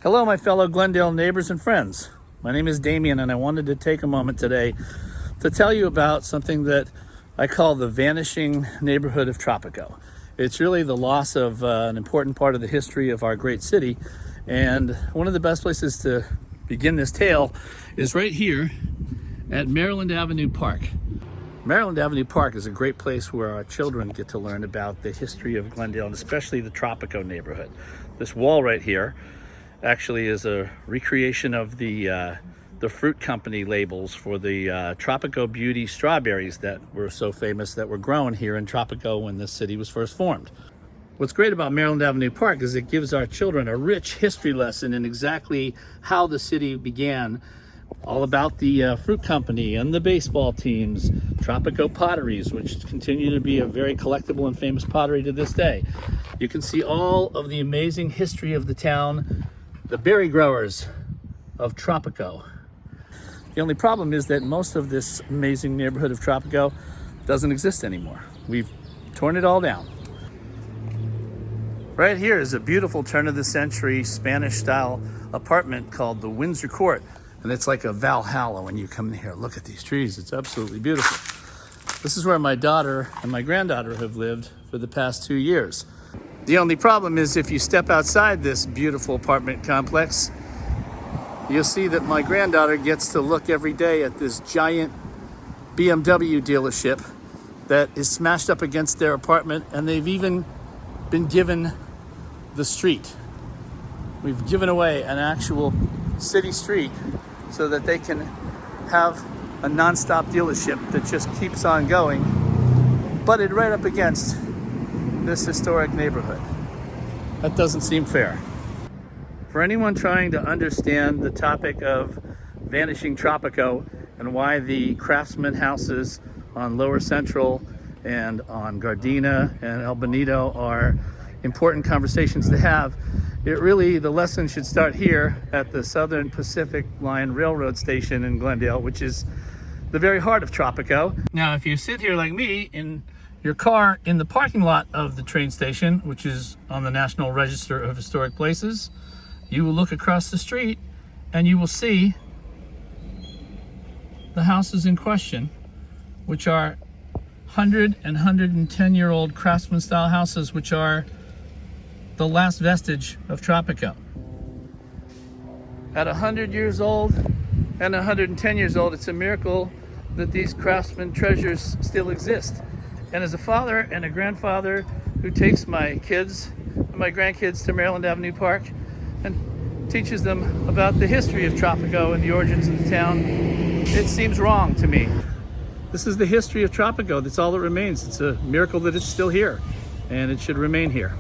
Hello, my fellow Glendale neighbors and friends. My name is Damien, and I wanted to take a moment today to tell you about something that I call the vanishing neighborhood of Tropico. It's really the loss of an important part of the history of our great city, and one of the best places to begin this tale is right here at Maryland Avenue Park. Maryland Avenue Park is a great place where our children get to learn about the history of Glendale, and especially the Tropico neighborhood. This wall right here actually is a recreation of the fruit company labels for the Tropico Beauty strawberries that were so famous, that were grown here in Tropico when this city was first formed. What's great about Maryland Avenue Park is it gives our children a rich history lesson in exactly how the city began, all about the fruit company and the baseball teams, Tropico potteries, which continue to be a very collectible and famous pottery to this day. You can see all of the amazing history of the town, the berry growers of Tropico. The only problem is that most of this amazing neighborhood of Tropico doesn't exist anymore. We've torn it all down. Right here is a beautiful turn-of-the-century Spanish-style apartment called the Windsor Court, and it's like a Valhalla when you come in here. Look at these trees, it's absolutely beautiful. This is where my daughter and my granddaughter have lived for the past 2 years. The only problem is if you step outside this beautiful apartment complex, you'll see that my granddaughter gets to look every day at this giant BMW dealership that is smashed up against their apartment, and they've even been given the street. We've given away an actual city street so that they can have a non-stop dealership that just keeps on going, butted right up against this historic neighborhood. That doesn't seem fair. For anyone trying to understand the topic of vanishing Tropico and why the Craftsman houses on Lower Central and on Gardena and El Bonito are important conversations to have, the lesson should start here at the Southern Pacific Line Railroad Station in Glendale, which is the very heart of Tropico. Now, if you sit here like me in your car in the parking lot of the train station, which is on the National Register of Historic Places, you will look across the street and you will see the houses in question, which are 100 and 110-year-old Craftsman style houses, which are the last vestige of Tropico. At 100 years old and 110 years old, it's a miracle that these Craftsman treasures still exist. And as a father and a grandfather who takes my kids and my grandkids to Maryland Avenue Park and teaches them about the history of Tropico and the origins of the town, it seems wrong to me. This is the history of Tropico. That's all that remains. It's a miracle that it's still here, and it should remain here.